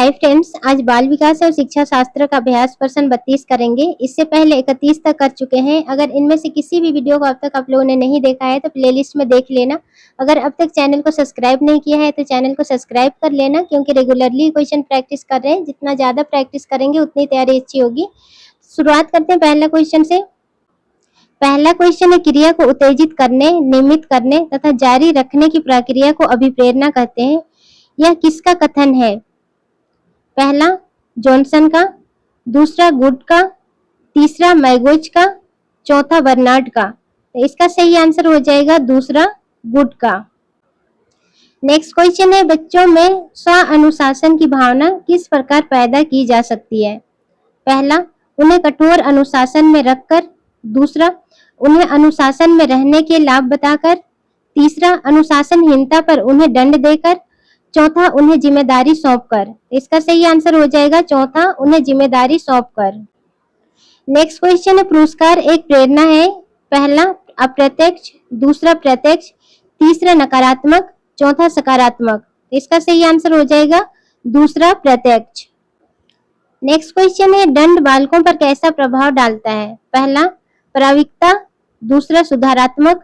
Hi friends, आज बाल विकास और शिक्षा शास्त्र का अभ्यास प्रश्न 32 करेंगे। इससे पहले 31 तक कर चुके हैं। अगर इनमें से किसी भी वीडियो को अब तक आप लोगों ने नहीं देखा है तो प्लेलिस्ट में देख लेना। अगर अब तक चैनल को सब्सक्राइब नहीं किया है तो चैनल को सब्सक्राइब कर लेना, क्योंकि रेगुलरली क्वेश्चन प्रैक्टिस कर रहे हैं। जितना ज़्यादा प्रैक्टिस करेंगे उतनी तैयारी अच्छी होगी। शुरुआत करते हैं पहला क्वेश्चन से। पहला क्वेश्चन है, क्रिया को उत्तेजित करने, नियमित करने तथा जारी रखने की प्रक्रिया को अभिप्रेरणा कहते हैं। यह किसका कथन है? पहला जॉनसन का, दूसरा गुड का, तीसरा मैगोज का, चौथा बर्नार्ड का। तो इसका सही आंसर हो जाएगा दूसरा गुड का। नेक्स्ट क्वेश्चन है, बच्चों में स्व अनुशासन की भावना किस प्रकार पैदा की जा सकती है? पहला, उन्हें कठोर अनुशासन में रखकर, दूसरा उन्हें अनुशासन में रहने के लाभ बताकर, तीसरा अनुशासनहीनता पर उन्हें दंड देकर, चौथा उन्हें जिम्मेदारी सौंपकर। इसका सही आंसर हो जाएगा चौथा, उन्हें जिम्मेदारी सौंपकर। नेक्स्ट क्वेश्चन है, पुरस्कार एक प्रेरणा है। पहला अप्रत्यक्ष, दूसरा प्रत्यक्ष, तीसरा नकारात्मक, चौथा सकारात्मक। इसका सही आंसर हो जाएगा दूसरा प्रत्यक्ष। नेक्स्ट क्वेश्चन है, दंड बालकों पर कैसा प्रभाव डालता है? पहला प्राविकता, दूसरा सुधारात्मक,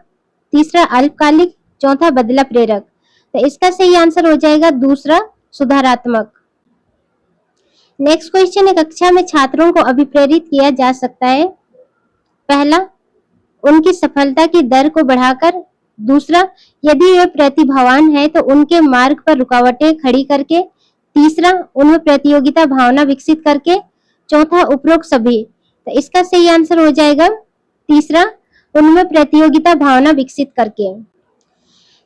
तीसरा अल्पकालिक, चौथा बदला प्रेरक। तो इसका सही आंसर हो जाएगा दूसरा सुधारात्मक। नेक्स्ट क्वेश्चन है, कक्षा में छात्रों को अभिप्रेरित किया जा सकता है। पहला उनकी सफलता की दर को बढ़ाकर, दूसरा यदि वे प्रतिभावान है तो उनके मार्ग पर रुकावटें खड़ी करके, तीसरा उनमें प्रतियोगिता भावना विकसित करके, चौथा उपरोक्त सभी। तो इसका सही आंसर हो जाएगा तीसरा, उनमें प्रतियोगिता भावना विकसित करके।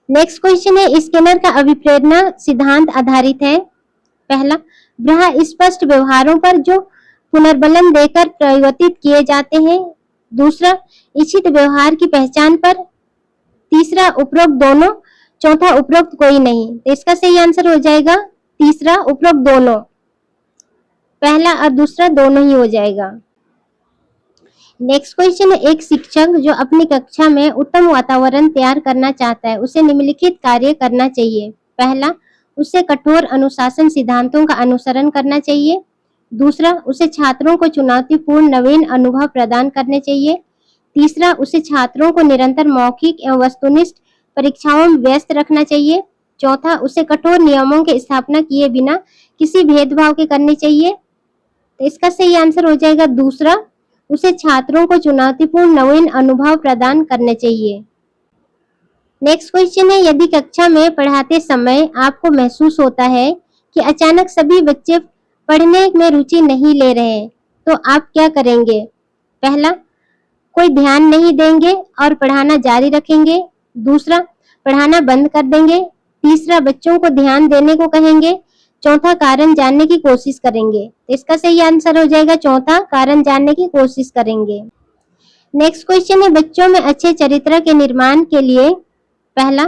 नेक्स्ट क्वेश्चन है, स्किनर का अभिप्रेरणा सिद्धांत आधारित है। पहला ग्रह स्पष्ट व्यवहारों पर जो पुनर्बलन देकर परिवर्तित किए जाते हैं, दूसरा इच्छित व्यवहार की पहचान पर, तीसरा उपरोक्त दोनों, चौथा उपरोक्त कोई नहीं। तो इसका सही आंसर हो जाएगा तीसरा उपरोक्त दोनों। पहला और दूसरा दोनों ही हो जाएगा। नेक्स्ट क्वेश्चन है, एक शिक्षक जो अपनी कक्षा में उत्तम वातावरण तैयार करना चाहता है उसे निम्नलिखित कार्य करना चाहिए। पहला, उसे कठोर अनुशासन सिद्धांतों का अनुसरण करना चाहिए। दूसरा, उसे छात्रों को चुनौतीपूर्ण नवीन अनुभव प्रदान करने चाहिए। तीसरा, उसे छात्रों को निरंतर मौखिक एवं वस्तुनिष्ठ परीक्षाओं में व्यस्त रखना चाहिए। चौथा, उसे कठोर नियमों की स्थापना किए बिना किसी भेदभाव के करनी चाहिए। तो इसका सही आंसर हो जाएगा दूसरा, उसे छात्रों को चुनौतीपूर्ण नवीन अनुभव प्रदान करने चाहिए। नेक्स्ट क्वेश्चन है, यदि कक्षा में पढ़ाते समय आपको महसूस होता है कि अचानक सभी बच्चे पढ़ने में रुचि नहीं ले रहे हैं तो आप क्या करेंगे? पहला, कोई ध्यान नहीं देंगे और पढ़ाना जारी रखेंगे। दूसरा, पढ़ाना बंद कर देंगे। तीसरा, बच्चों को ध्यान देने को कहेंगे। चौथा, कारण जानने की कोशिश करेंगे। इसका सही आंसर हो जाएगा चौथा, कारण जानने की कोशिश करेंगे। नेक्स्ट क्वेश्चन है, बच्चों में अच्छे चरित्र के निर्माण के लिए पहला,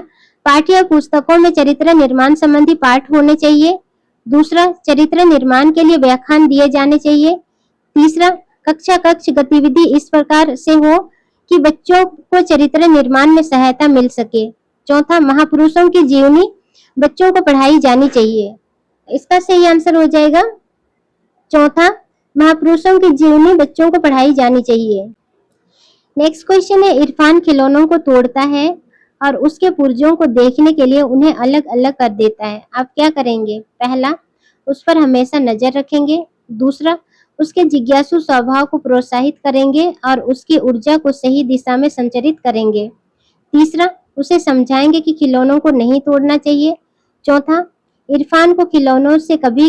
पाठ्य पुस्तकों में चरित्र निर्माण संबंधी पाठ होने चाहिए। दूसरा, चरित्र निर्माण के लिए व्याख्यान दिए जाने चाहिए। तीसरा, कक्षा कक्ष गतिविधि इस प्रकार से हो कि बच्चों को चरित्र निर्माण में सहायता मिल सके। चौथा, महापुरुषों की जीवनी बच्चों को पढ़ाई जानी चाहिए। इसका सही आंसर हो जाएगा चौथा, महापुरुषों की जीवनी बच्चों को पढ़ाई जानी चाहिए। नेक्स्ट क्वेश्चन है, इरफान खिलौनों को तोड़ता है और उसके पुर्जों को देखने के लिए उन्हें अलग अलग कर देता है। आप क्या करेंगे? पहला, उस पर हमेशा नजर रखेंगे। दूसरा, उसके जिज्ञासु स्वभाव को प्रोत्साहित करेंगे और उसकी ऊर्जा को सही दिशा में संचारित करेंगे। तीसरा, उसे समझाएंगे कि खिलौनों को नहीं तोड़ना चाहिए। चौथा, इरफान को खिलौनों से कभी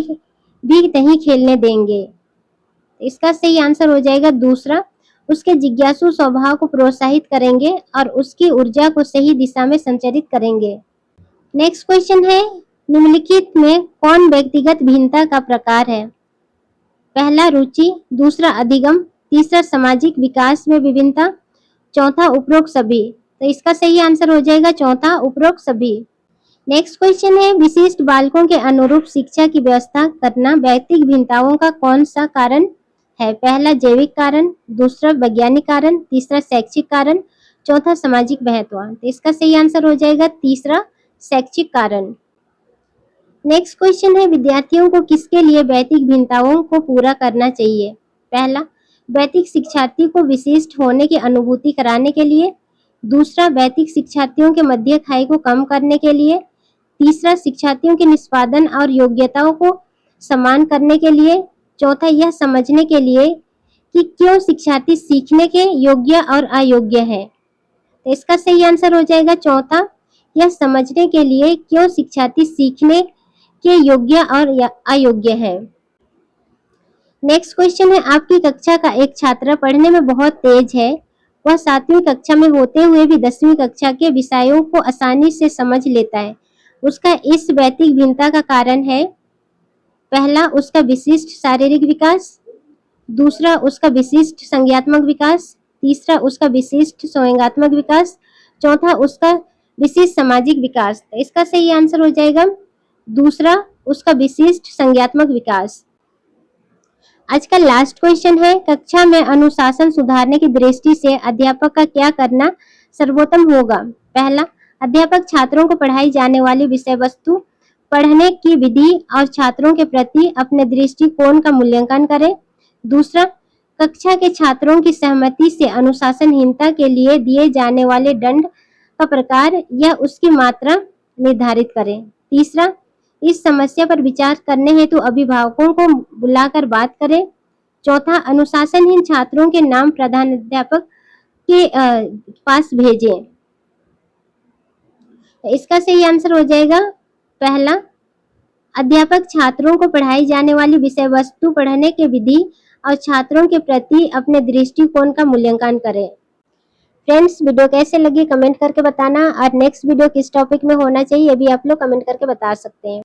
भी नहीं खेलने देंगे। इसका सही आंसर हो जाएगा दूसरा, उसके जिज्ञासु स्वभाव को प्रोत्साहित करेंगे और उसकी ऊर्जा को सही दिशा में संचारित करेंगे। नेक्स्ट क्वेश्चन है, निम्नलिखित में कौन व्यक्तिगत भिन्नता का प्रकार है? पहला, रुचि। दूसरा, अधिगम। तीसरा, सामाजिक विकास में विभिन्नता। चौथा, उपरोक्त सभी। तो इसका सही आंसर हो जाएगा चौथा, उपरोक्त सभी। नेक्स्ट क्वेश्चन है, विशिष्ट बालकों के अनुरूप शिक्षा की व्यवस्था करना व्यक्तिगत भिन्नताओं का कौन सा कारण है? पहला, जैविक कारण। दूसरा, वैज्ञानिक कारण। तीसरा, शैक्षिक कारण। चौथा, सामाजिक महत्व। तो इसका सही आंसर हो जाएगा तीसरा, शैक्षिक कारण। नेक्स्ट क्वेश्चन है, विद्यार्थियों को किसके लिए वैयक्तिक भिन्नताओं को पूरा करना चाहिए? पहला, वैयक्तिक शिक्षार्थी को विशिष्ट होने की अनुभूति कराने के लिए। दूसरा, वैयक्तिक शिक्षार्थियों के मध्य खाई को कम करने के लिए। तीसरा, शिक्षार्थियों के निष्पादन और योग्यताओं को समान करने के लिए। चौथा, यह समझने के लिए कि क्यों शिक्षार्थी सीखने के योग्य और अयोग्य है। तो इसका सही आंसर हो जाएगा चौथा, यह समझने के लिए क्यों शिक्षार्थी सीखने के योग्य और अयोग्य है। नेक्स्ट क्वेश्चन है, आपकी कक्षा का एक छात्र पढ़ने में बहुत तेज है। वह 7वीं कक्षा में होते हुए भी 10वीं कक्षा के विषयों को आसानी से समझ लेता है। उसका इस वैयक्तिक भिन्नता का कारण है, पहला, उसका विशिष्ट शारीरिक विकास। दूसरा, उसका विशिष्ट संज्ञात्मक विकास। तीसरा, उसका विशिष्ट संवेगात्मक विकास। चौथा, उसका विशिष्ट सामाजिक विकास। तो इसका सही आंसर हो जाएगा दूसरा, उसका विशिष्ट संज्ञात्मक विकास। आज का लास्ट क्वेश्चन है, कक्षा में अनुशासन सुधारने की दृष्टि से अध्यापक का क्या करना सर्वोत्तम होगा? पहला, अध्यापक छात्रों को पढ़ाई जाने वाली विषय वस्तु, पढ़ने की विधि और छात्रों के प्रति अपने दृष्टिकोण का मूल्यांकन करें। दूसरा, कक्षा के छात्रों की सहमति से अनुशासनहीनता के लिए दिए जाने वाले दंड का प्रकार या उसकी मात्रा निर्धारित करें। तीसरा, इस समस्या पर विचार करने हेतु अभिभावकों को बुलाकर बात करें। चौथा, अनुशासनहीन छात्रों के नाम प्रधानाध्यापक के पास भेजें। इसका सही आंसर हो जाएगा पहला, अध्यापक छात्रों को पढ़ाई जाने वाली विषय वस्तु, पढ़ने की विधि और छात्रों के प्रति अपने दृष्टिकोण का मूल्यांकन करें। फ्रेंड्स, वीडियो कैसे लगी कमेंट करके बताना, और नेक्स्ट वीडियो किस टॉपिक में होना चाहिए ये भी आप लोग कमेंट करके बता सकते हैं।